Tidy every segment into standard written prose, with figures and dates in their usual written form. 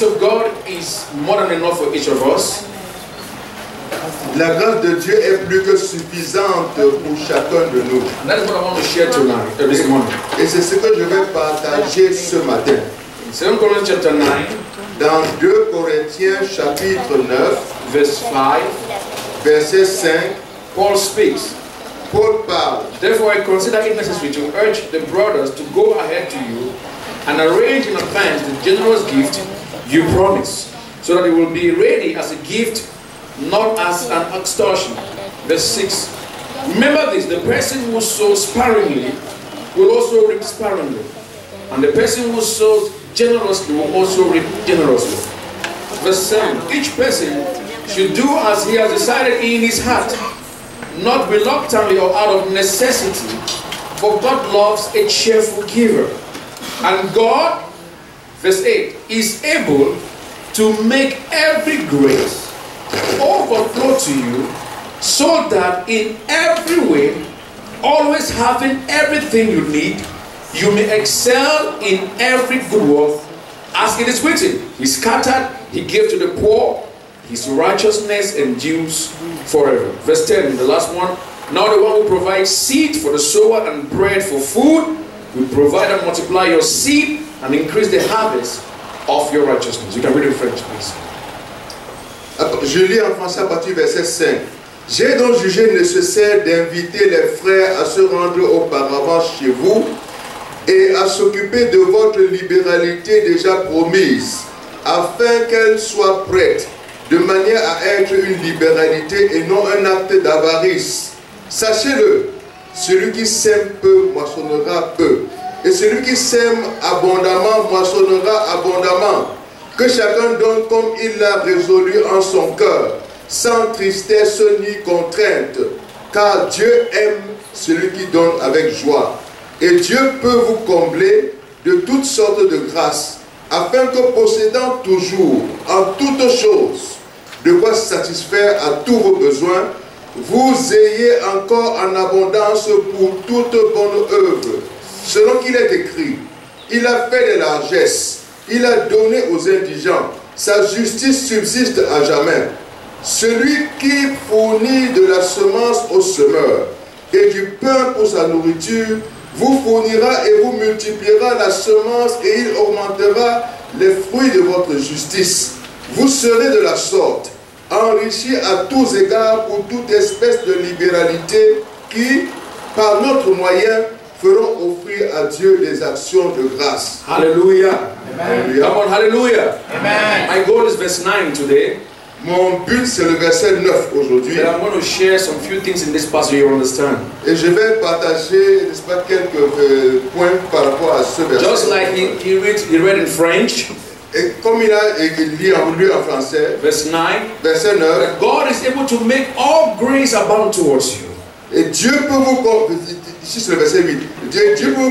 grace of God is more than enough for each of us. La grâce de Dieu est plus que suffisante pour chacun de nous. And that is what I want to share tonight, this morning. Et c'est ce que je vais partager ce matin. 2 Corinthians chapter 9, Dans 2 Corinthiens chapitre 9, verse 5, verset 5, Paul speaks. Paul parle. Therefore, I consider it necessary to urge the brothers to go ahead to you and arrange in advance the generous gift you promise, so that it will be ready as a gift, not as an extortion. Verse 6. Remember this, the person who sows sparingly will also reap sparingly, and the person who sows generously will also reap generously. Verse 7. Each person should do as he has decided in his heart, not reluctantly or out of necessity, for God loves a cheerful giver. And God, verse 8, is able to make every grace overflow to you, so that in every way, always having everything you need, you may excel in every good work, as it is written, He scattered, He gave to the poor, His righteousness endures forever. Verse 10, the last one. Now the one who provides seed for the sower and bread for food will provide and multiply your seed and increase the harvest of your righteousness. You can read in French, please. Je lis en français à partir du verset 5. J'ai donc jugé nécessaire d'inviter les frères à se rendre auparavant chez vous et à s'occuper de votre libéralité déjà promise, afin qu'elle soit prête, de manière à être une libéralité et non un acte d'avarice. Sachez-le, celui qui sème peu moissonnera peu, et celui qui sème abondamment moissonnera abondamment. Que chacun donne comme il l'a résolu en son cœur, sans tristesse ni contrainte, car Dieu aime celui qui donne avec joie. Et Dieu peut vous combler de toutes sortes de grâces, afin que possédant toujours en toutes choses de quoi satisfaire à tous vos besoins, vous ayez encore en abondance pour toute bonne œuvre. Selon qu'il est écrit, il a fait des largesses, il a donné aux indigents, sa justice subsiste à jamais. Celui qui fournit de la semence au semeur et du pain pour sa nourriture, vous fournira et vous multipliera la semence et il augmentera les fruits de votre justice. Vous serez de la sorte enrichis à tous égards pour toute espèce de libéralité qui, par notre moyen, feront offrir à Dieu des actions de grâce. Hallelujah. Amen. Come on, hallelujah. Amen. My goal is verse 9 today. Mon but, c'est le verset 9 aujourd'hui. But I'm going to share some few things in this passage you understand. Et je vais partager, n'est-ce pas, quelques points par rapport à ce verset. Just like he read in French, Et comme il a lu en français, verse 9, verset 9, that God is able to make all grace abound towards you. et Dieu peut vous combler, ici c'est le verset 8, Dieu peut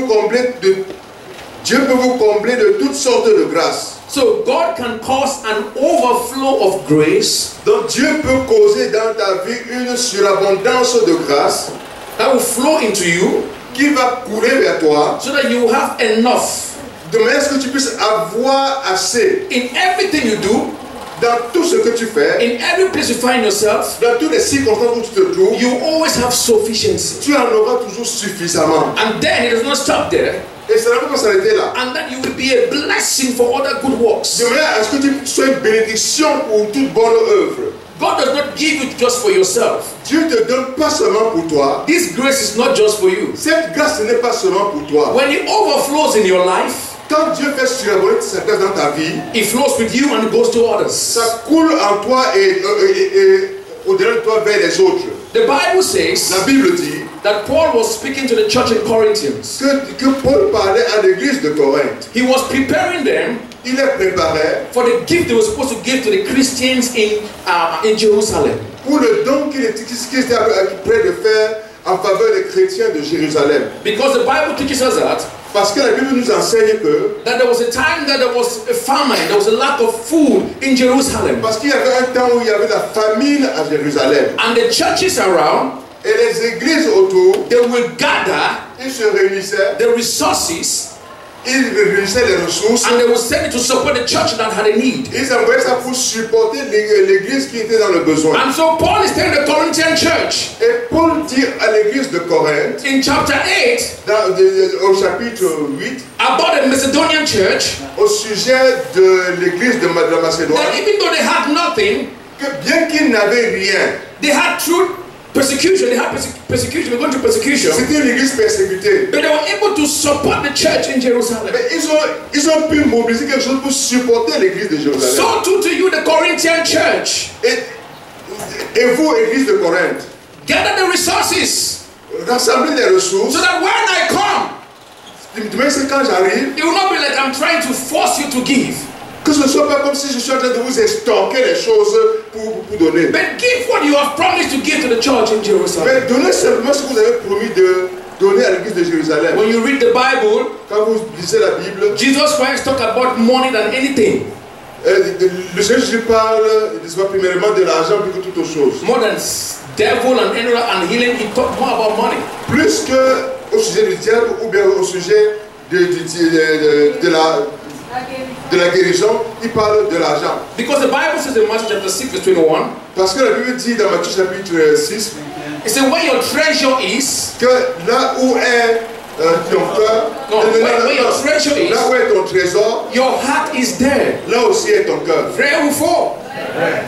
vous combler de toutes sortes de grâces. So God can cause an overflow of grace. Donc Dieu peut causer dans ta vie une surabondance de grâce That will flow into you, qui va couler vers toi, so that you have enough de manière à ce que tu puisses avoir assez in everything you do, dans tout ce que tu fais, in every place you find yourself. dans toutes les circonstances où tu te trouves. You always have sufficiency. Tu en auras toujours suffisamment. And then it does not stop there. Et ça ne peut pas s'arrêter là. And that you will be a blessing for other good works. De manière à ce que tu sois une bénédiction pour toute bonne œuvre. God does not give it just for yourself. Dieu ne te donne pas seulement pour toi. This grace is not just for you. Cette grâce ce n'est pas seulement pour toi. When it overflows in your life, Quand Dieu fait surabonder sa grâce dans ta vie, it flows with you and it goes to others. ça coule en toi et au-delà de toi vers les autres. The Bible says La Bible dit that Paul was speaking to the church in Corinthians. que Paul parlait à l'église de Corinthe. He was preparing them Il les préparait for the gift they were supposed to give to the Christians in Jerusalem. pour le don qu'il était prêt de faire en faveur des chrétiens de Jérusalem. Because the Bible teaches us Parce que la Bible nous enseigne que that there was a time that there was a famine, there was a lack of food in Jerusalem. parce qu'il y avait un temps où il y avait la famine à Jérusalem. And the churches around, Et les églises autour, they will gather ils se réunissaient, the resources ils réunissaient les ressources. and they would send it to support the church that had a need. Ils envoyaient ça pour supporter l'église qui était dans le besoin. And so Paul is telling the Corinthian church Et Paul dit à l'église de Corinthe, in chapter 8 au chapitre 8, about the Macedonian church au sujet de l'église de la Macédoine, that even though they had nothing, que bien qu'ils n'avaient rien, they had true persecution, they had persecution, they were going through persecution, c'était une église persécutée. but they were able to support the church in Jerusalem. Mais ils ont pu mobiliser quelque chose pour supporter l'église de Jérusalem. So too to you, the Corinthian church, Et vous, église de Corinthe, gather the resources rassemblez les ressources. so that when I come, Mais c'est quand j'arrive, it will not be like I'm trying to force you to give, que ce ne soit pas comme si je suis en train de vous estorquer les choses pour donner. but give what you have promised to give to the church in Jerusalem. Mais donnez simplement ce que vous avez promis de donner à l'église de Jérusalem. When you read the Bible, Quand vous lisez la Bible, Jesus Christ talked about money than anything, le Seigneur Jésus parle, il dit premièrement de l'argent plus que toute autre chose. more than devil and healing. He talked more about money. Plus que au sujet du diable ou bien au sujet de la guérison, il parle de l'argent. Because the Bible says in Matthew chapter 6 verse 21, Parce que la Bible dit dans Matthieu chapitre 6 it says where your treasure is, que là où est ton cœur, no, where your treasure is, là où est ton trésor, your heart is there. là aussi est ton cœur. Vrai ou faux?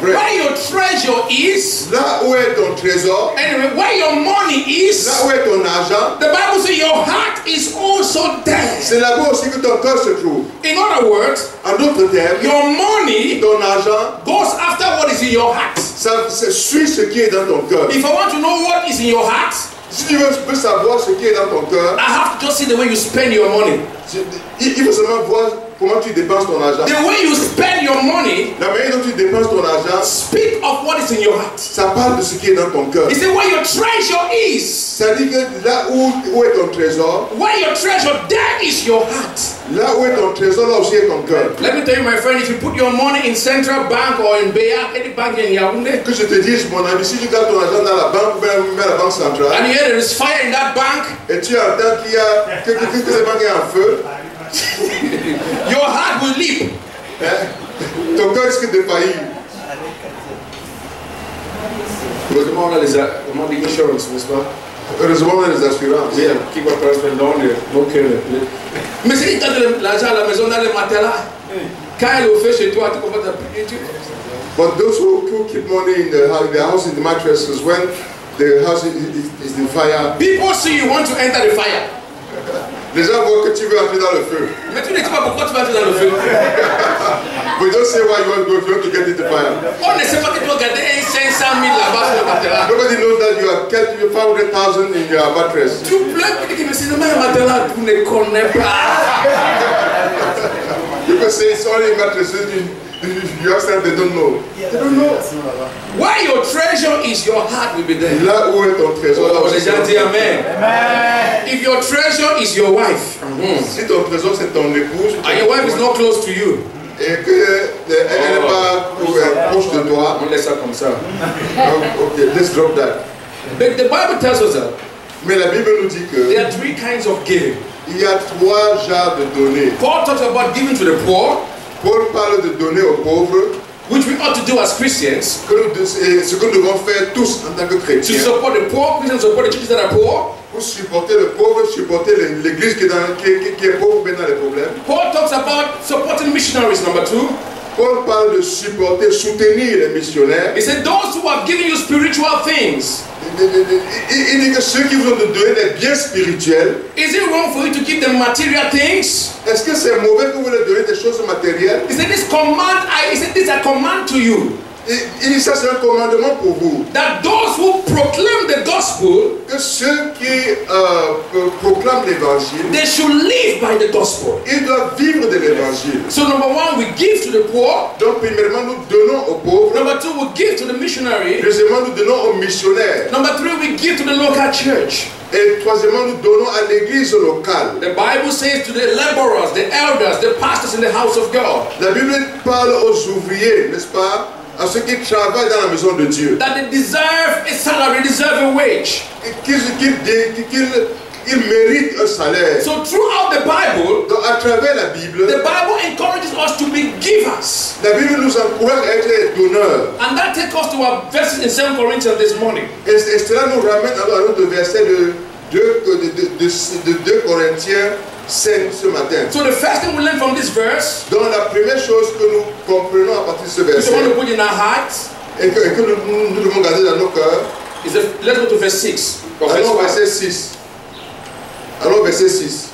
Vrai. Where your treasure is, Là où est ton trésor, anyway, where your money is, là où est ton argent, the Bible says your heart is also there. c'est là-bas aussi que ton cœur se trouve. In other words, En d'autres termes, your money ton argent, goes after what is in your heart. ça suit ce qui est dans ton cœur. If I want to know what is in your heart, Si tu veux savoir ce qui est dans ton cœur, I have to just see the way you spend your money. il faut seulement voir comment tu dépenses ton argent. The way you spend your money La manière dont tu dépenses ton argent, speak of what is in your heart. ça parle de ce qui est dans ton cœur. He said where your treasure is, Ça dit que là où est ton trésor, where your treasure, there is your heart. là où est ton trésor, là aussi est ton cœur. Let me tell you, my friend, if you put your money in Central Bank or in Beya, any bank in Yaoundé, Que je te dise, mon ami, si tu gardes ton argent dans la banque ou bien à la banque centrale, and you hear there is fire in that bank, et tu entends qu'il y a que la banque est en feu, your heart will leap. ton cœur risque de faillir. Heureusement, on a les insurance, n'est-ce pas? Heureusement, on a les assurances. Oui, qui va transférer dans le mais si tu as de l'argent à la maison dans le matelas, quand elle est au feu chez toi, tu commences à prier. But those who keep money in the house in the mattresses, when the house is in fire, People see you want to enter the fire. les gens voient que tu veux entrer dans le feu. Mais tu ne dis pas pourquoi tu vas entrer dans le feu. We don't say why you want to get into fire. On ne sait pas que tu vas garder 500 000 là-bas sur le matelas. Nobody knows that you have kept 500,000 in your mattress. Tu pleures, tu dis que c'est le même matelas, tu ne connais pas. People say it's only in mattresses. You ask them, they don't know. They don't know. Where your treasure is, your heart will be there. Là où est ton trésor, là Oh, aussi les gens disent Amen. Amen. If your treasure is your wife, Si ton trésor c'est ton épouse, and your wife is not close to you, et qu'elle n'est pas proche de toi, on laisse ça comme ça. okay, let's drop that. But the Bible tells us that Mais la Bible nous dit que there are three kinds of giving. il y a 3 genres de donner. Paul talks about giving to the poor, Paul parle de donner aux pauvres, which we ought to do as Christians, ce que nous devons faire tous en tant que to chrétiens. support the poor, Christians support the churches that are poor. Pour supporter le pauvre, supporter l'église qui est pauvre, mais dans les problèmes. Paul talks about supporting missionaries, number 2. Paul parle de supporter, soutenir les missionnaires. He said, those who have given you spiritual things, Il dit que ceux qui vous ont donné des biens spirituels, is it wrong for you to give them material things? est-ce que c'est mauvais que vous leur donnez des choses matérielles? He said, this is a command to you. Il dit ça c'est un commandement pour vous. That those who proclaim the gospel, Que ceux qui proclament l'évangile, they should live by the gospel. ils doivent vivre de l'évangile. So number 1, we give to the poor. Donc premièrement nous donnons aux pauvres. Number 2, we give to the missionary. Deuxièmement nous donnons aux missionnaires. Number 3, we give to the local church. Et troisièmement nous donnons à l'église locale. The Bible says to the laborers, the elders, the pastors in the house of God, La Bible parle aux ouvriers, n'est-ce pas? À ceux qui travaillent dans la maison de Dieu. that they deserve a salary, deserve a wage. il mérite un salaire. So throughout the Bible, Donc à travers la Bible, the Bible encourages us to be givers. la Bible nous encourage à être des donneurs. And that takes us to our verses in 2 Corinthians this morning. Et cela nous ramène alors à notre verset de 2 Corinthiens 5 ce matin. So the first thing we learn from this verse, Donc la première chose que nous comprenons à partir de ce which we want to verset put in our hearts, et que nous devons garder dans nos cœurs, is let's go to verse 6. Or verse allons 5. verset 6. Allons verset 6.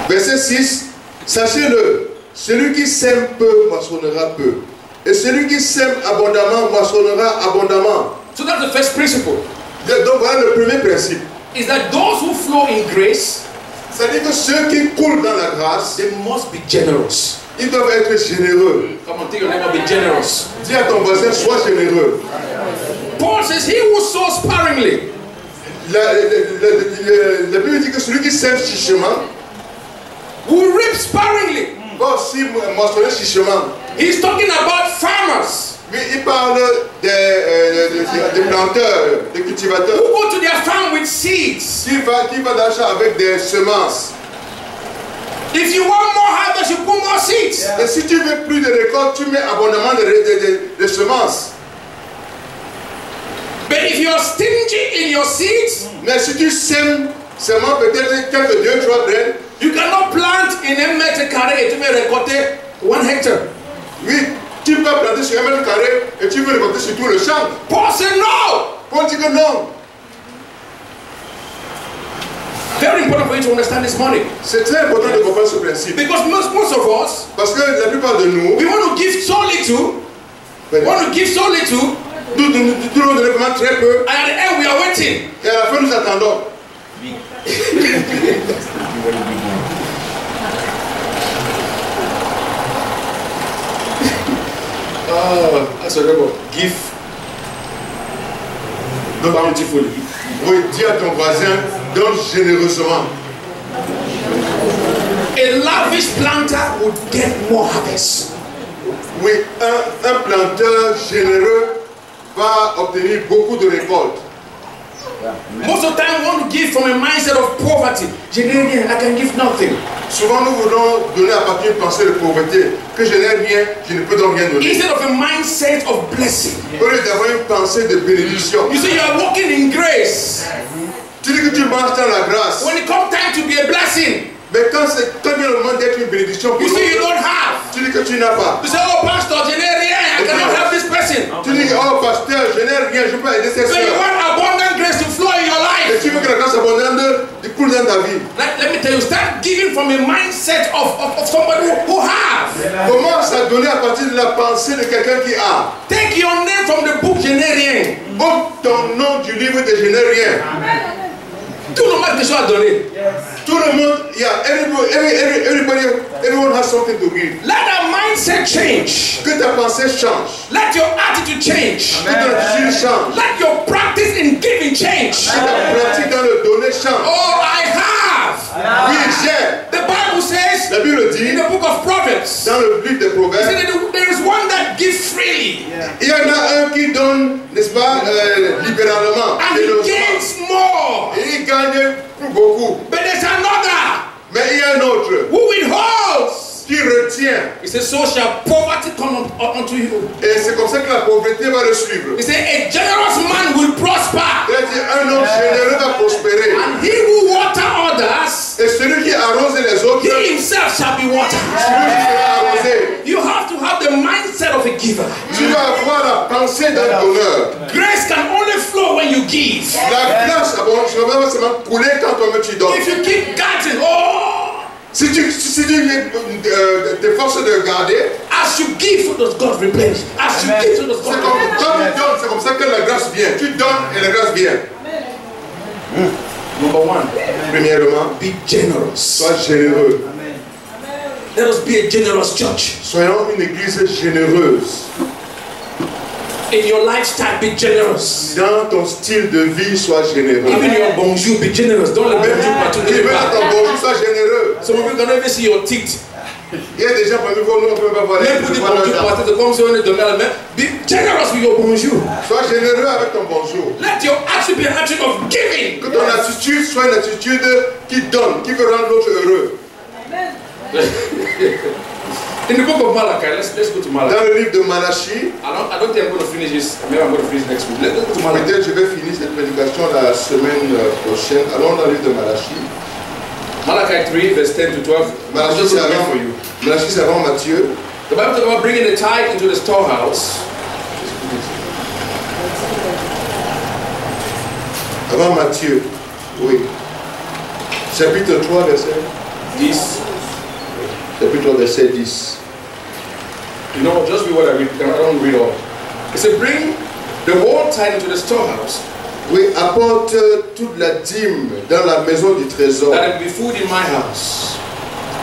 Verset 6, sachez-le, celui qui sème peu moissonnera peu, et celui qui sème abondamment moissonnera abondamment. So that's the first principle. Donc voilà le premier principe. Is that those who flow in grace, C'est-à-dire que ceux qui coulent dans la grâce, they must be generous. ils doivent être généreux. Come on, tell your neighbor, be generous. Dis à ton voisin, sois généreux. Paul says, he who sows sparingly La Bible dit que celui qui sème chichement will reap sparingly. va aussi moissonner chichement. He's talking about farmers Mais il parle des planteurs, des who cultivateurs go to their farm with seeds. qui va d'achat avec des semences. If you want more harvest, you put more seeds. Et si tu veux plus de récoltes, tu mets abondamment de semences. But if you're stingy in your seeds, Mais si tu sèmes seulement peut-être quelques 2-3 graines, you cannot plant in 1 mètre carré et tu veux récolter 1 hectare. oui, tu peux planter sur 1 mètre carré et tu veux récolter sur tout le champ. Paul said no. Paul dit que non. Very important for you to understand this morning. C'est très important de comprendre ce principe. Because most of us, Parce que la plupart de nous, we want to give so little. We want to give so little. nous donnons vraiment très peu And at the end, we are waiting. et à la fin nous attendons. That's a rebel. Give bountifully. Oui, dis à ton voisin, donne généreusement. A lavish planter would get more harvest. Oui, un planteur généreux va obtenir beaucoup de récoltes. Most of the time, we want to give from a mindset of poverty. I can give nothing. Souvent, nous voulons donner à partir d'une pensée de pauvreté, que je n'ai rien, je ne peux donc rien donner. Instead of a mindset of blessing. Au lieu d'avoir une pensée de bénédiction, You see, you are walking in grace. tu dis que tu marches dans la grâce, When it comes time to be a blessing, mais quand vient le moment d'être une bénédiction pour you see, you l'autre, don't have. tu dis que tu n'as pas. You say, oh, pastor, I cannot help this person. Tu dis, oh pasteur, je n'ai rien, je peux aider cette So you soeur. want abundant grace to flow in your Et life. tu veux que la grâce abondante coule dans ta vie. Let me tell you, start giving from a mindset of somebody who have. Commence à donner à partir de la pensée de quelqu'un qui a. Take your name from the book, je n'ai rien. Ôte ton nom du livre de je n'ai rien. Tout le monde a quelque chose à donner. Tout le monde, everyone has something to give. Let that mindset change. Que ta pensée change. Let your attitude change. Que ton attitude change. Let your practice in giving change. Que ta pratique dans le donner change. Oh, I have. Oui, j'ai. The Bible says La Bible dit in the book of Proverbs, dans le livre des it Proverbes, said that there is one that gives freely il y en a un qui donne, n'est-ce pas, libéralement. and he gains more. Et il gagne beaucoup. But there's another Mais il y a un autre who withholds. qui retient. He says, so shall poverty come unto you. Et c'est comme ça que la pauvreté va le suivre. He said, a generous man will prosper. Il a dit, un homme généreux va prospérer. And he who water others, Et celui qui arrose les autres, he himself shall be watered. celui qui sera arrosé. You have to have the mindset of a giver. Tu vas avoir la pensée d'un donneur. Grace can only flow when you give. La grâce, tu ne vas pas seulement couler quand toi-même tu donnes. If you keep guarding, oh, Si tu t'efforces de garder, as you give, so does God replenish. As you give, so does c'est God comme, replenish. quand tu donnes, c'est comme ça que la grâce vient. Tu donnes et la grâce vient. Number one, Premièrement, be generous. sois généreux. Let us be a generous church. Soyons une église généreuse. In your lifestyle, be generous. Dans ton style de vie, sois généreux. Even your bonjour, be generous. Don't let bonjour Même partout. tu veux dans ton bonjour, sois généreux. Some of you can never see your teeth. Il y a des gens parmi vous, nous on ne peut pas voir Même pour dire bonjour, pasteur, c'est comme si on est donné la main. Be generous with your bonjour. Sois généreux avec ton bonjour. Let your attitude be an attitude of giving. Que ton attitude soit une attitude qui donne, qui veut rendre l'autre heureux. In the book of Malachi, let's go to Malachi. Dans le livre de Malachie, I don't think I'm going to finish this. Maybe I'm going to finish next week. Let's go to Malachi. peut-être je vais finir cette prédication la semaine prochaine. Allons dans le livre de Malachie. Malachi 3, verse 10 to 12. Malachie, Just c'est read avant, for you. Malachie, c'est avant Matthieu. The Bible talks about bringing the tithe into the storehouse. Avant Matthieu, oui. Chapitre 3, verset 10. Chapitre 3, verset 10. You know, just read what I read. I don't read all. It said, bring the whole tithe into the storehouse, Oui, apporte toute la dîme dans la maison du trésor, that it be food in my house.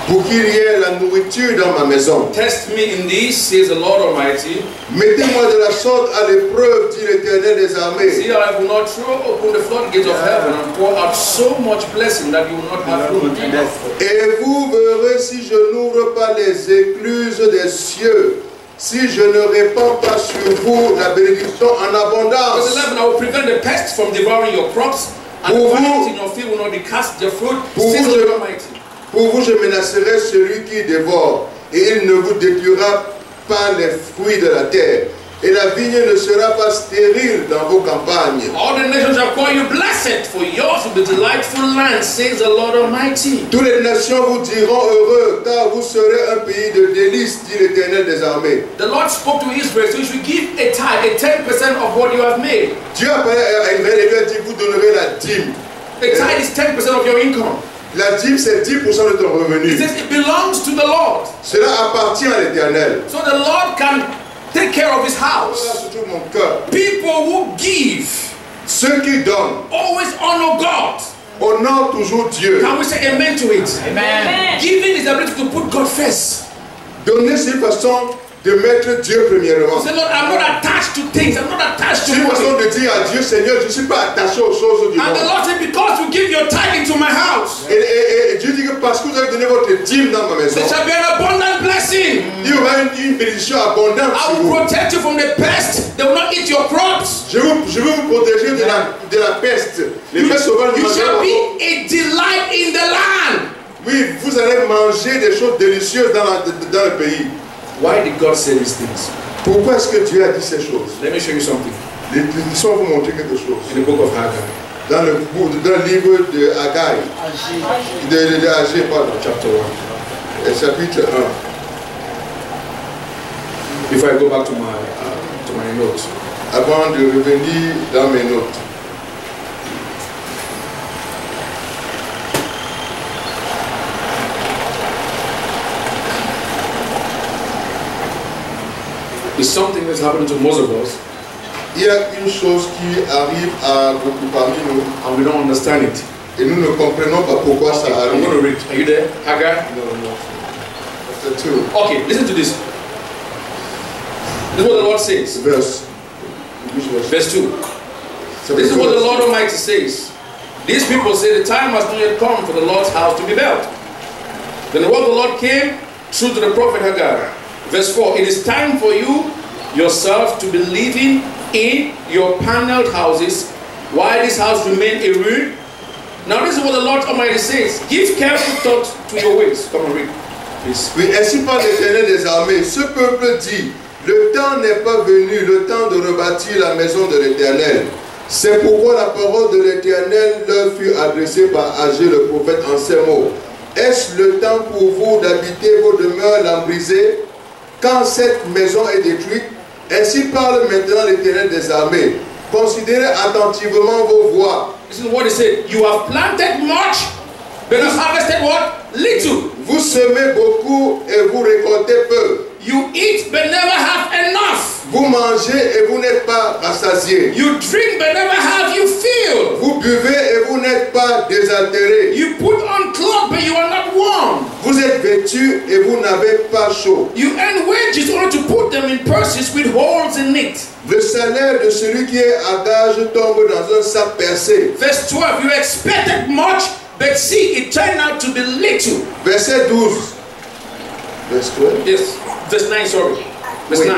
pour qu'il y ait la nourriture dans ma maison. Test me in this, says the Lord Almighty. Mettez-moi de la sorte à l'épreuve, dit l'Éternel des armées. See, I will not throw open the floodgates of heaven and pour out so much blessing that you will not have room enough. Et vous verrez si je n'ouvre pas les écluses des cieux, si je ne répands pas sur vous la bénédiction en Verse abondance. 11, I will prevent the pests from devouring your crops, and the vines in your field will not cast their fruit, says the Lord Almighty. Pour vous, je menacerai celui qui dévore, et il ne vous détruira pas les fruits de la terre. Et la vigne ne sera pas stérile dans vos campagnes. All the nations shall call you blessed, for yours will be delightful land, says the Lord Almighty. Toutes les nations vous diront heureux, car vous serez un pays de délices, dit l'Éternel des armées. The Lord spoke to Israel, so you should give a tithe, a 10% of what you have made. Dieu a parlé à Israël et lui a dit, vous donnerez la dîme. A tithe is 10% of your income. La dîme, c'est 10% de ton It revenu. says it belongs to the Lord. Cela appartient à l'Éternel. So the Lord can take care of his house. Voilà surtout mon cœur. People who give Ceux qui donnent always honor God. honorent toujours Dieu. Can we say amen to it? Amen. Giving is the ability to put God first. Donner, c'est une façon de mettre Dieu premièrement. Say, Lord, I'm not attached to things. I'm not attached C'est to une façon money. de dire à Dieu, Seigneur, je ne suis pas attaché aux choses du And the monde. Lord said, because you give your tithe into my house, Et Dieu dit que parce que vous avez donné votre dîme dans ma maison, there shall be an abundant blessing. il y aura une bénédiction abondante I sur will vous. protect you from the pest. They will not eat your crops. Je vais vous protéger de la peste. Les pestes sauvages ne You shall mangeront be pas. a delight in the land. Oui, vous allez manger des choses délicieuses dans le pays. Why did God say these things? Pourquoi est-ce que Dieu a dit ces choses? Let me show you something. Laissons vous montrer quelque chose. In the book of Haggai, Dans le livre de Haggai, de Agé, pardon, chapter 1. chapitre 1. Before I go back to my notes. Avant de revenir dans mes notes. It's something that's happening to most of us, Il y a une chose qui arrive à beaucoup parmi nous and we don't understand it. et nous ne comprenons pas pourquoi ça I'm going to arrive. read. Are you there? Haggai? Non. Chapter 2, Okay, listen to this. This is what the Lord says. verse. Which verse? Verse 2. This is what the Lord Almighty says. These people say the time has not yet come for the Lord's house to be built. Then the word of the Lord came through to the prophet Haggai. Verse 4. It is time for you yourself to be living in your paneled houses while this house remains a ruin. Now this is what the Lord Almighty says. Give careful thought to your ways. Come on, read. Please. Oui, ainsi par l'Éternel des armées, ce peuple dit, le temps n'est pas venu, le temps de rebâtir la maison de l'Éternel. C'est pourquoi la parole de l'Éternel leur fut adressée par Agé le prophète en ces mots. Est-ce le temps pour vous d'habiter vos demeures lambrisées quand cette maison est détruite? Ainsi parle maintenant l'Éternel des armées. Considérez attentivement vos voies. This is what he said. You have planted much, but you have harvested what? Little. Vous semez beaucoup et vous récoltez peu. You eat but never have enough. Vous mangez et vous n'êtes pas rassasiés. You drink but never have you filled. Vous buvez et vous n'êtes pas désaltérés. You put on clothes but you are not warm. Vous êtes vêtus et vous n'avez pas chaud. You earn wages only to put them in purses with holes in it. Le salaire de celui qui est à gage tombe dans un sac percé. Verse 12. You expected much, but see, it turned out to be little. Verset 12. Verse 12. Yes, verse 9, sorry. Verse Oui. 9.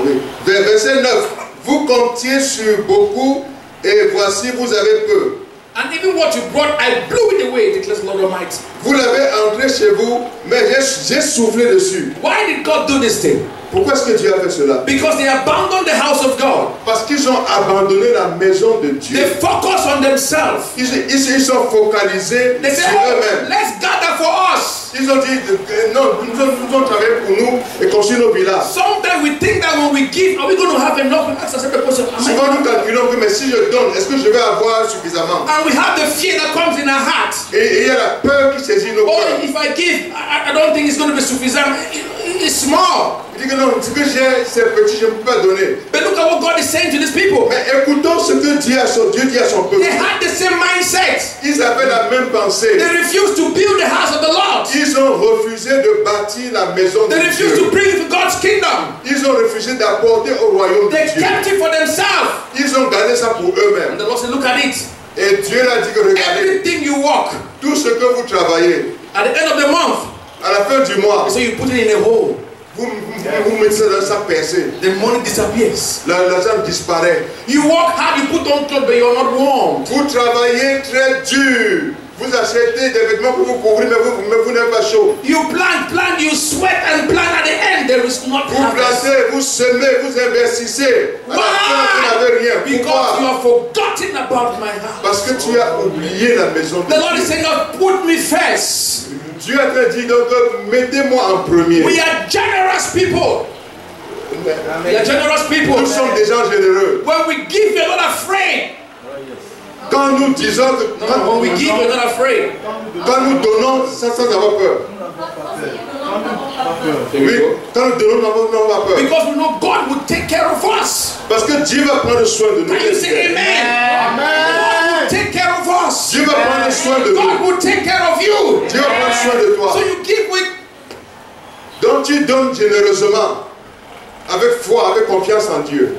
Oui. Verset 9. Vous comptiez sur beaucoup et voici vous avez peu. And even what you brought, I blew it away, declares the Lord Almighty. Vous l'avez entré chez vous, mais j'ai soufflé dessus. Why did God do this thing? Pourquoi est-ce que Dieu a fait cela? Because they abandoned the house of God. Parce qu'ils ont abandonné la maison de Dieu. They focus on themselves. Ils sont focalisés They say, sur oh, eux-mêmes. let's gather for us. Ils ont dit, non, nous allons travailler pour nous et construire nos villages. Sometimes we think that when we give, are we going to have enough? We ask ourselves the question, Souvent nous calculons que mais si je donne, est-ce que je vais avoir suffisamment? and we have the fear that comes in our heart. Et il y a la peur qui saisit nos Oh, cœurs. if I give, I don't think it's going to be sufficient. It's small. Il dit que non, ce que j'ai, c'est petit, je ne peux pas donner. But look at what God is saying to these people. Mais écoutons ce que Dieu dit à son peuple. They had the same mindset. Ils avaient la même pensée. They refused to build the house of the Lord. Ils ont refusé de bâtir la maison de They refused Dieu. to bring it to God's kingdom. Ils ont refusé d'apporter au royaume de They Dieu. kept it for themselves. Ils ont gardé ça pour And eux-mêmes. the Lord said, look at it. Et Dieu a dit que regardez, Everything you work, tout ce que vous travaillez, at the end of the month, à la fin du mois, so you put it in a hole. vous mettez ça dans sa percée. The money disappears. L'argent disparaît. You work hard, you put on clothes, but you're not warm. Vous travaillez très dur. Vous achetez des vêtements pour vous couvrir, mais vous n'êtes pas chaud. You plant, you sweat and plant. At the end, there is not Vous harvest. plantez, vous semez, vous investissez. À la fin, vous n'avez rien. Because you Pourquoi? have forgotten about my house. Parce que tu as oublié la maison de The Lord is Dieu. saying, God, put me first. Dieu a dit donc, mettez-moi en premier. We are generous people. We are generous people. Nous sommes des gens généreux. When we give, we're not afraid. Quand nous disons que No, when we give, we're not afraid. quand nous donnons sans avoir peur. Oui, quand nous donnons, nous n'avons pas peur. Because we know God will take care of us. Parce que Dieu va prendre soin de nous. Can you say amen? God will take care of us. Dieu va prendre soin de God nous. will take care of you. Dieu va prendre soin de toi. So you give with Donc tu donnes généreusement, avec foi, avec confiance en Dieu.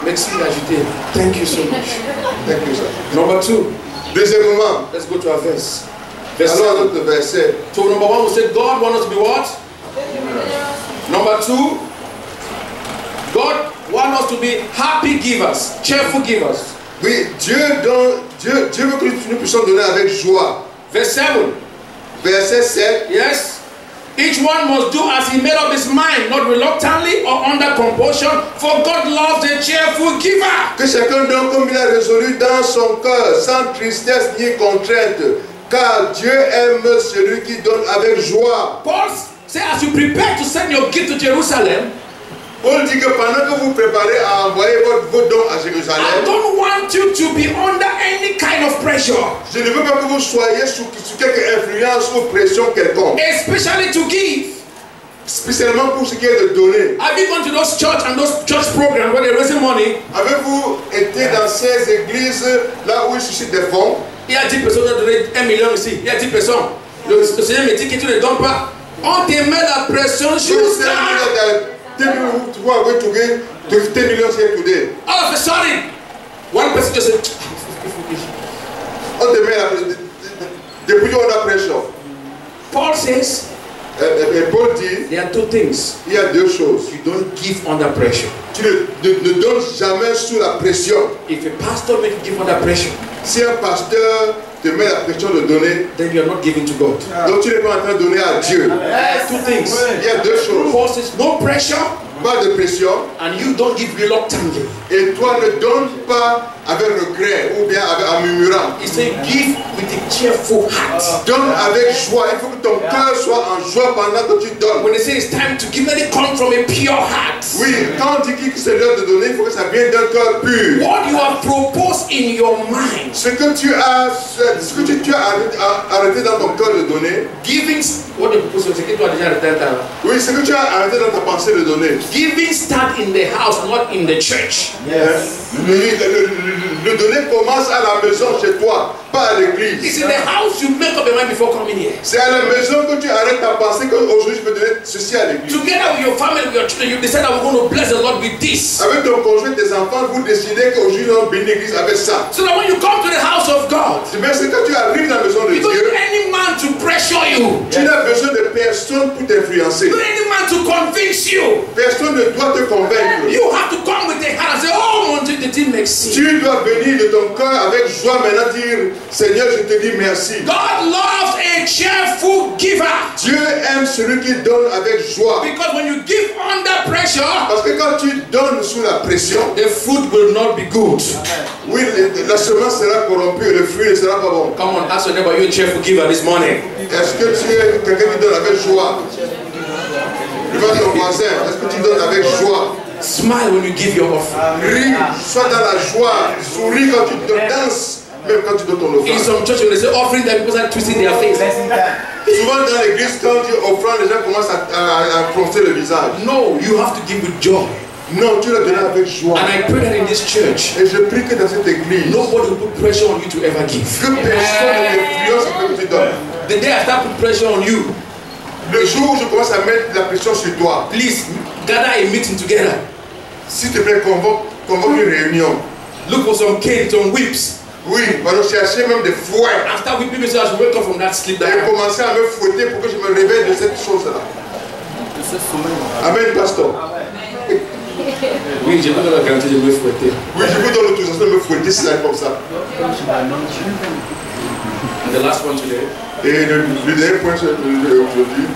Merci d'ajouter. Thank you so much. Thank you, sir. Number 2. Deuxièmement, Let's go to our verse. Verse alors 7. notre verset. So number 1, we said God wants us to be what? Number 2, God wants us to be happy givers, cheerful givers. Oui, Dieu veut que nous puissions donner avec joie. Verse 7. Verset 7. Yes. Each one must do as he made up his mind, not reluctantly or under compulsion, for God loves a cheerful giver. Que chacun donne comme il a résolu dans son cœur, sans tristesse ni contrainte, car Dieu aime celui qui donne avec joie. Paul says, as you prepare to send your gift to Jerusalem, Paul dit que pendant que vous préparez à envoyer vos dons à I Jérusalem, don't want you to be under any kind of pressure, je ne veux pas que vous soyez sous quelque influence ou pression quelconque, especially to give. spécialement pour ce qui est de donner. Have you gone to those church and those church programs where they're raising money? Avez-vous été dans ces églises là où ils suscitent des fonds? Il y a 10 personnes qui ont donné 1 million ici. Il y a 10 personnes. Le Seigneur me dit que tu ne donnes pas. On te met la pression You jusqu'à... tell me who are going to give 10 million here today. All of a sudden, one person just said, On te met they put you under pressure. Paul says, Et Paul dit, there are 2 things. il y a 2 choses. You don't give under pressure. Tu ne donnes jamais sous la pression. If a pastor makes you give under pressure, Si un pasteur te met la pression de donner, then you are not giving to God. donc tu n'es pas en train de donner à Dieu. There are 2 things. Il y a 2 choses. Paul says, no pressure, Pas de pression. and you don't give reluctantly. Et toi ne donnes pas avec regret ou bien en murmurant. He said, give with a cheerful heart. Donne avec joie. Il faut que ton cœur soit en joie pendant que tu donnes. When they say it's time to give, let it come from a pure heart. Oui, quand on dit que c'est l'heure de donner, il faut que ça vienne d'un cœur pur. What you have proposed in your mind, Ce que tu as arrêté dans ton cœur de donner, giving, what the proposal, c'est que tu as déjà arrêté un temps. oui, ce que tu as arrêté dans ta pensée de donner, Giving start in the house, not in the church. Le donner commence à la maison chez toi, pas à l'église. It's in the house you make up your mind before coming here. C'est à la maison que tu arrêtes à penser qu'aujourd'hui je peux donner ceci à l'église. Together with your family, with your children, you decide that we're going to bless the Lord with this. Avec ton conjoint, tes enfants, vous décidez qu'aujourd'hui nous allons bénir l'église avec ça. So that when you come to the house of God, Mais c'est quand tu arrives dans la maison de you don't Dieu, need any man to pressure you. tu n'as besoin de personne pour t'influencer. You don't need any man to convince you. Personne ne doit te convaincre. You have to come with a heart and say, oh, mon Dieu, the thing makes sense. Tu dois venir de ton cœur avec joie maintenant dire, Seigneur, je te dis merci. God loves a cheerful giver. Dieu aime celui qui donne avec joie. Because when you give under pressure, Parce que quand tu donnes sous la pression, the fruit will not be good. oui, la semence sera corrompue, le fruit ne sera pas bon. Come on, ask your neighbor, you're a cheerful giver this morning. Est-ce que tu es quelqu'un qui donne avec joie? Devant ton voisin, est-ce que tu donnes avec joie? Smile when you give your offering. Ris, sois dans la joie, souris quand tu danses, même quand tu donnes ton In offrande. some churches, when they say offering, that people start twisting their face. Souvent dans l'église, quand tu offrandes, les gens commencent à froncer le visage. No, you have to give with joy. Non, tu l'as donné avec joie. And I pray that in this church, Et je prie que dans cette église, nobody will put pressure on you to ever give. que personne n'influence ce que tu donnes. The day I start putting pressure on you, Le jour où je commence à mettre la pression sur toi, please gather a meeting together. s'il te plaît, convoque une réunion. Look for some canes, some whips. Oui, on va chercher même des fouets. And start whipping me so I should wake up from that sleep that I Et have. commencer à me fouetter pour que je me réveille de cette chose-là. Amen, pasteur. Oui, je peux la garantie de me fouetter. Oui, je vous donne l'autorisation de me fouetter si c'est comme ça. And the last one today, Et le dernier point aujourd'hui,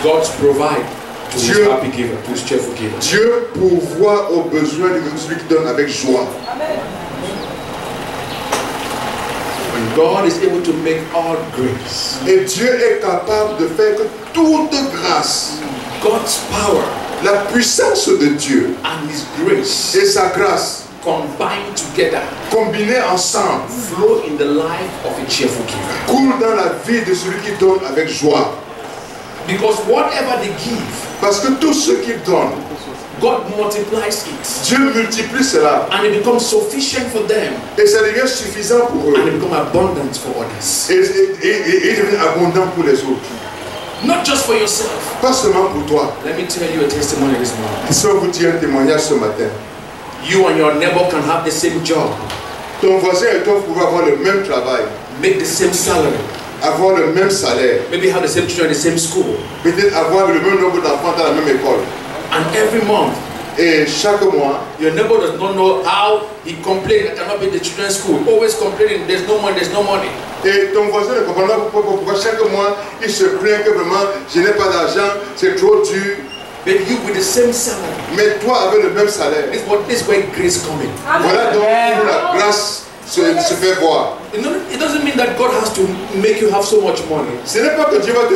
God provide to his Dieu- happy giver, to his cheerful giver. Dieu pourvoit aux besoins de celui qui donne avec joie. And God is able to make all grace, Et Dieu est capable de faire que toute grâce, God's power la puissance de Dieu and his grace et sa grâce combined together combinés ensemble flow in the life of a cheerful giver. coulent dans la vie de celui qui donne avec joie. Because whatever they give, Parce que tout ce qu'ils donnent, God multiplies it. Dieu multiplie cela And it becomes sufficient for them. et ça devient suffisant pour And eux it becomes abundant for others. et il devient abondant pour les autres. Not just for yourself. Pas seulement pour toi. Let me tell you a testimony this morning. Laissez-moi vous dire un témoignage ce matin. You and your neighbor can have the same job, Ton voisin et toi pouvez avoir le même travail, make the same salary, avoir le même salaire, maybe have the same children in the same school. peut-être avoir le même nombre d'enfants dans la même école. And every month, Et chaque mois, your neighbor does not know how he complains, I cannot pay the children's school. Always complaining, there's no money, there's no money. et ton voisin ne comprend pas pourquoi chaque mois il se plaint que vraiment je n'ai pas d'argent, c'est trop dur. But you with the same salary. Mais toi avec le même salaire, This is where grace comes in. voilà donc où la grâce se fait voir. It doesn't mean that God has to make you have so much money. Ce n'est pas que Dieu va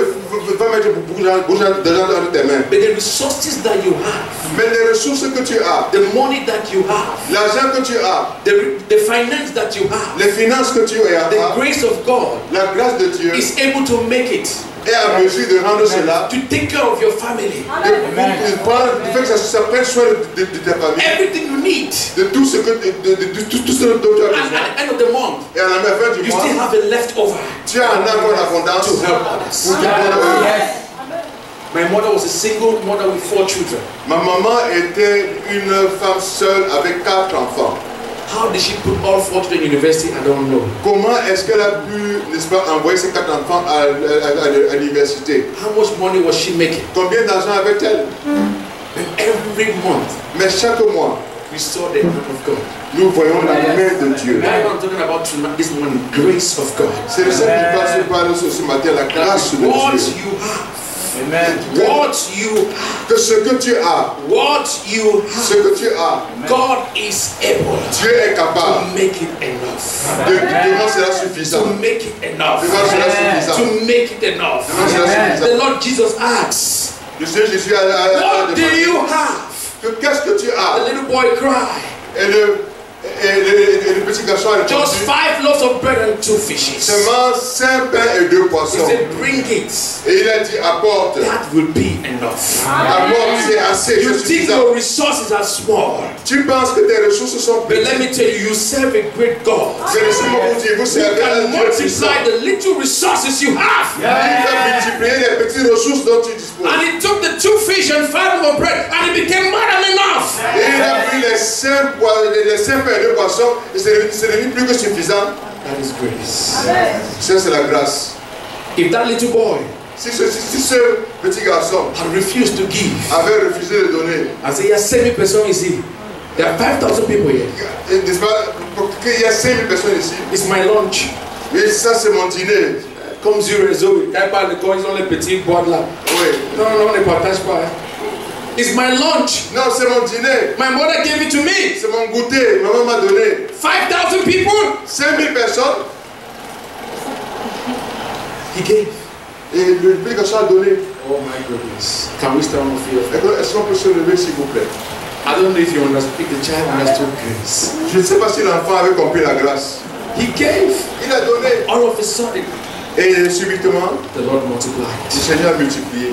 mettre beaucoup d'argent dans tes mains, But the resources that you have, mais les ressources que tu as, the money that you have, l'argent que tu as, the finance that you have, les finances que tu as, the grace of God la grâce de Dieu is able to make it, est à mesure de rendre cela, to take care of your family. de faire que ça prenne soin de ta famille, Everything you need. de tout ce dont tu as And besoin. at the end of the month, Et à la fin du you still mois, have a leftover tu as un encore d'abondance to pour help others. te donner. My mother was a single mother with 4 children. Ma maman était une femme seule avec 4 enfants. How did she put all 4 children in university? I don't know. Comment est-ce qu'elle a pu, n'est-ce pas, envoyer ses 4 enfants à l'université? How much money was she making? Combien d'argent avait-elle? And every month, Mais chaque mois, we saw the hand of God. nous voyons la main de Dieu. Now I'm talking about tonight, this morning, grace of God. C'est de ça qu'il parle ce matin, la grâce de What Dieu. you have, Amen. what you have, Que ce que tu as, what you ce have, que tu as, God is able Dieu est to capable make it enough. de rendre cela To suffisant. make it enough. De rendre cela suffisant. To make it enough. De rendre cela The suffisant. Lord Jesus asks, Le Seigneur Jésus a what do you demandé have? qu'est-ce que tu The as? little boy cried. Et le Et le petit garçon a répondu, just 5 loaves of bread and 2 fishes. seulement 5 pains et 2 He poissons. said, bring it. Et il a dit, apporte. That will be enough. Apporte, c'est assez, You c'est think suffisant. your resources are small. Tu penses que tes ressources sont But let petites. me tell you, you serve a great God. Mais laissez-moi vous dire, vous Who servez can un Dieu puissant. multiply the little resources you have. Il va multiplier les petites ressources dont tu disposes. And he took the 2 fish and 5 loaves of bread, and it became more than enough. Et il a pris les 5 pains et 2 poissons, et c'est devenu plus que suffisant. That is grace. Ça, c'est la grâce. If that little boy Si ce petit garçon had refused to give, avait refusé de donner, I say, yes, 7 person ici. There are 5,000 people here. n'est-ce pas, qu'il y a 5000 personnes ici, It's my lunch. et ça c'est mon dîner. Comme Zero et Zoé, quand ils parlent de quoi, ils ont les petits boîtes là. Oui. Non, non, on ne partage pas. Hein. It's my lunch. Non, c'est mon dîner. My mother gave it to me. C'est mon goûter. Maman m'a donné. 5,000 people. 5000 personnes. He gave. Et le petit garçon a donné. Oh my goodness. Can we stand on the field? Est-ce qu'on peut se lever s'il vous plaît? I don't know if you understand. If the child understood grace. Je ne sais pas si l'enfant avait compris la grâce. He gave. Il a donné. All of a sudden, Et subitement, the Lord multiplied. le Seigneur a multiplié.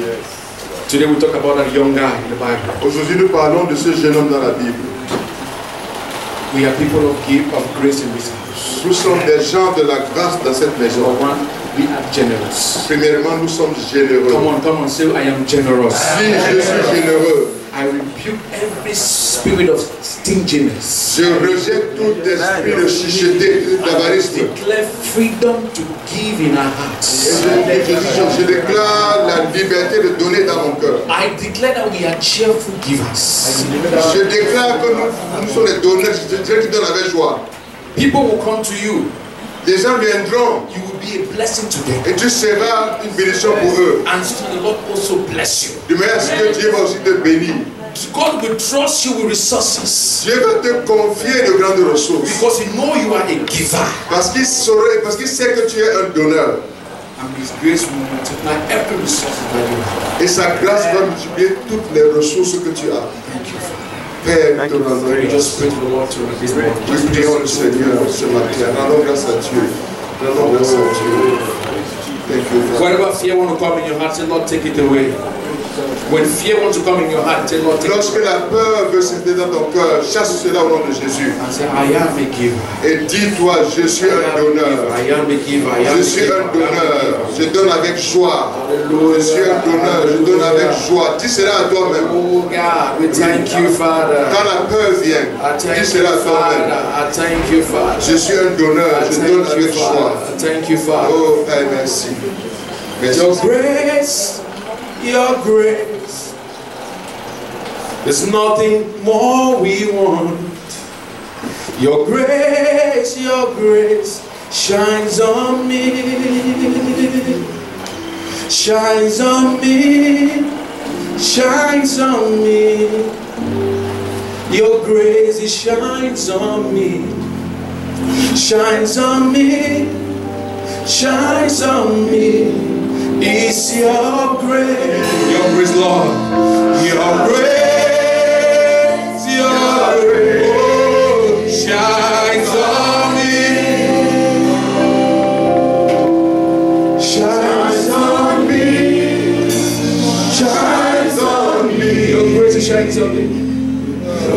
Today we talk about that young guy in the Bible. Aujourd'hui, nous parlons de ce jeune homme dans la Bible. We are people of grace in this house. Nous sommes des gens de la grâce dans cette maison. Number one, we are generous. Premièrement, nous sommes généreux. Come on, say I am generous. Si je suis généreux, I rebuke every spirit of stinginess. je rejette tout esprit de chicheté, d'avarisme. Declare freedom to give in our hearts. Je déclare la liberté de donner dans mon cœur. I declare that we are cheerful givers. Je déclare que nous sommes les donneurs, ceux qui donnent avec joie. People will come to you. Des gens viendront You will be a blessing to them. et tu seras une bénédiction pour eux. And so the Lord also bless you. De manière à ce que Dieu va aussi te bénir. God will trust you with resources. Dieu va te confier de grandes ressources. Because He knows you are a giver. Parce qu'il sait que tu es un donneur. And His grace will multiply every resource that you have. Et sa grâce va multiplier toutes les ressources que tu as. Thank you, Father. Père, nous te rendons Can you grâce. just pray to the Lord to this morning? Nous prions le Seigneur ce matin. Rendons grâce à Dieu. Rendons grâce à Dieu. Thank you, Father. Whenever fear wants to come in your heart, say, Lord, take it away. When fear wants to come in your heart, say, Lord, take it Lorsque away. la peur veut s'installer dans ton cœur, chasse cela au nom de Jésus. And say, I am a giver. Et dis-toi, je suis un donneur. I am a giver. I am Je a suis giver. un donneur. Je donne avec joie. Hallelujah. Je suis un donneur. Je donne avec joie. Dis cela à toi-même. Oh God, we thank you, Father. Quand la peur vient, I thank dis you, cela à Father. toi-même. I thank you, Father. Je suis un donneur. I Je thank donne you, avec joie. Father. I thank you, Father. Oh Père, merci. Merci. Your grace, your grace. There's nothing more we want. Your grace shines on me. Shines on me. Shines on me. Your grace it shines on me. Shines on me. Shines on me. It's your grace, Lord. Your grace, oh, shines on me. Shines on me. Shines on me. Your grace it shines on me.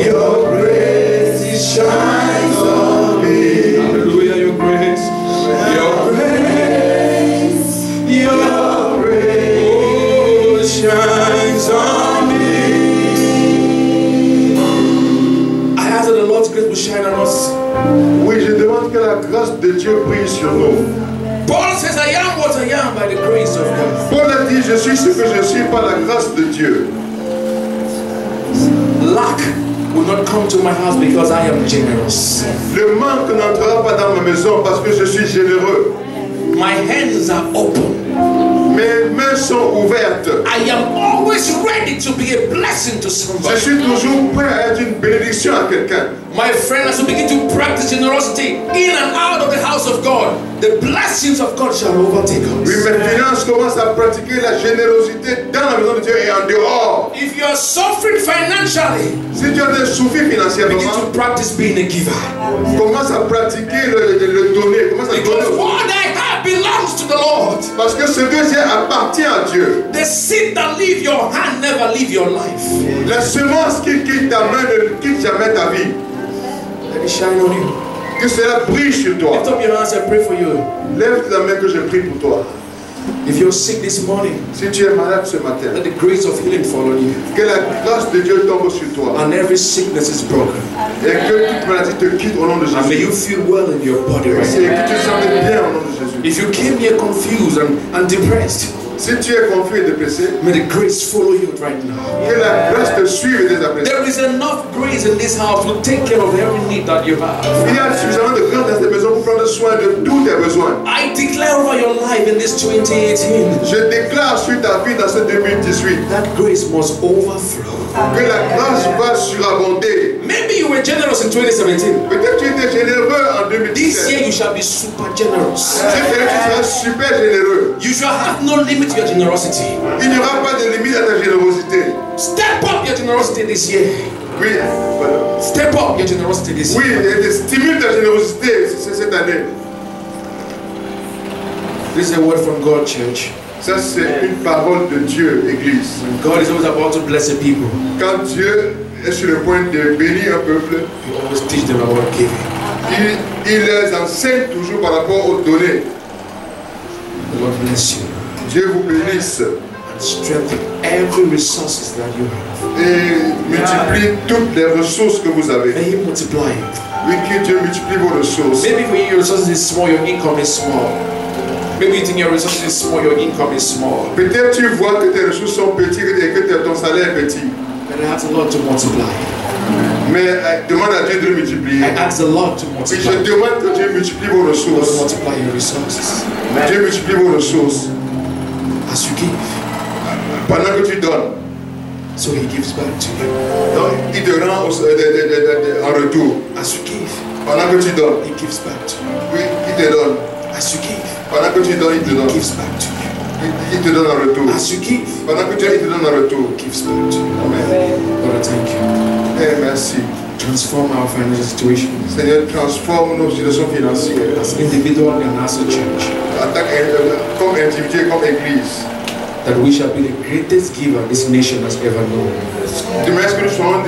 Your grace it shines on me. Hallelujah, your grace. Your grace. Your grace, oh, shines on me. I ask that the Lord's grace will shine on us. Oui, je demande que la grâce de Dieu brille sur nous. Paul says, I am what I am by the grace of God. Paul a dit, je suis ce que je suis par la grâce de Dieu. Lack will not come to my house because I am generous. Le manque n'entrera pas dans ma maison parce que je suis généreux. My hands are open. Mes mains sont ouvertes. I am always ready to be a blessing to Je somebody. suis toujours prêt à être une bénédiction à quelqu'un. My friend, as you begin to practice generosity in and out of the house of God, the blessings of God shall overtake us. Oui, mes finances commencent à pratiquer la générosité dans la maison de Dieu et en dehors. If you are suffering financially, Si tu as souffert begin financièrement, to practice being a giver. commence à pratiquer le donner. Commence à Because donner. what I have belongs to the Lord. Parce que ce que j'ai appartient à Dieu. The seed that leave your hand never leave your life. La semence qui quitte ta main ne quitte jamais ta vie. Let it shine on you. Que cela brille sur toi. Lift up your hands and pray for you. Lève la main que je prie pour toi. If you're sick this morning, Si tu es malade ce matin, let the grace of healing fall on you. que la grâce de Dieu tombe sur toi. And every sickness is broken. Et que toute maladie te quitte au nom de And may you Jésus. feel well in your body right Et now. que tu te sentes bien au nom de Jésus. If you came here confused and depressed, Si tu es confus et dépressé, may the grace follow you right now. que la grâce te suive dès à présent. There is enough grace in this house to take care of every need that you have. Il y a suffisamment de grâce dans cette maison pour prendre soin de tous tes besoins. I declare over your life in this 2018, Je déclare sur ta vie dans ce 2018 that grace must overflow. que la grâce va surabonder. Maybe you were generous in 2017. Peut-être que tu étais généreux en This 2017. year you shall be super generous. Cette année, tu seras super généreux. You shall have no limit to your generosity. Il n'y aura pas de limite à ta générosité. Step up your generosity this year. Oui, voilà. Step up your generosity this Oui, year. et stimule ta générosité cette année. This is a word from God, church. Ça, c'est une parole de Dieu, Église. When God is always about to bless a people, Quand Dieu est sur le point de bénir un peuple, He always teach them about giving. il les enseigne toujours par rapport aux données. The Lord bless you Dieu vous bénisse and strengthen every resources that you have. et multiplie toutes les ressources que vous avez. May He multiply it. Oui, que Dieu multiplie vos ressources. Maybe for you your resources is small, your income is small. Maybe you think your resources is small, your income is small. Peut-être tu vois que tes ressources sont petites et que ton salaire est petit. But I ask the Lord to multiply. Mais demande à Dieu de le multiplier. I ask the Lord to Oui, multiply. je demande que Dieu multiplie vos Lord, ressources. multiply your resources. Dieu multiplie vos ressources. As you give, Pendant que tu donnes, so He gives back to you. donc, il te rend en retour. As you give, Pendant que tu donnes, He gives back to you. oui, il te donne. As you give, Pendant que tu donnes, il te He donne. gives back to you. Il te donne en retour. As you give, Pendant que tu donnes, il te donne en retour. He gives back to you. Amen. Lord, I thank you. Eh, merci. Transform our financial situations Seigneur, transforme nos situations financières. as individual and as a church, Comme individu, comme église. that we shall be the greatest giver this nation has ever known. Demain, est-ce que nous serons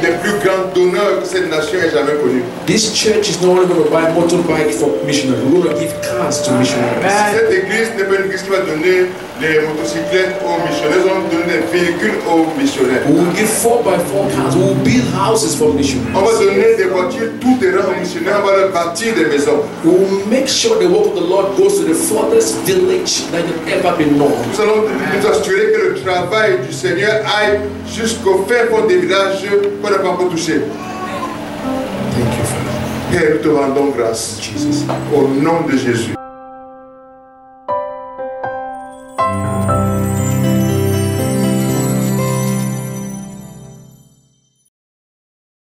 les plus grands donneurs que cette nation ait jamais connus? This church is not only going to buy motorbike for missionaries, we're going to give cars to missionaries. Cette église n'est pas une église qui va donner des motocyclettes aux missionnaires, on va donner des véhicules aux missionnaires. We will give 4x4 cars, we will build houses for On missionaries. va donner des voitures tout terrain aux missionnaires, on va leur bâtir des maisons. We will make sure the work of the Lord goes to the furthest village that has ever been known. Nous allons nous assurer que le travail du Seigneur aille jusqu'au fin fond des villages qu'on n'a pas encore touché. Thank you, Father. Père, nous te rendons grâce Jesus. au nom de Jésus.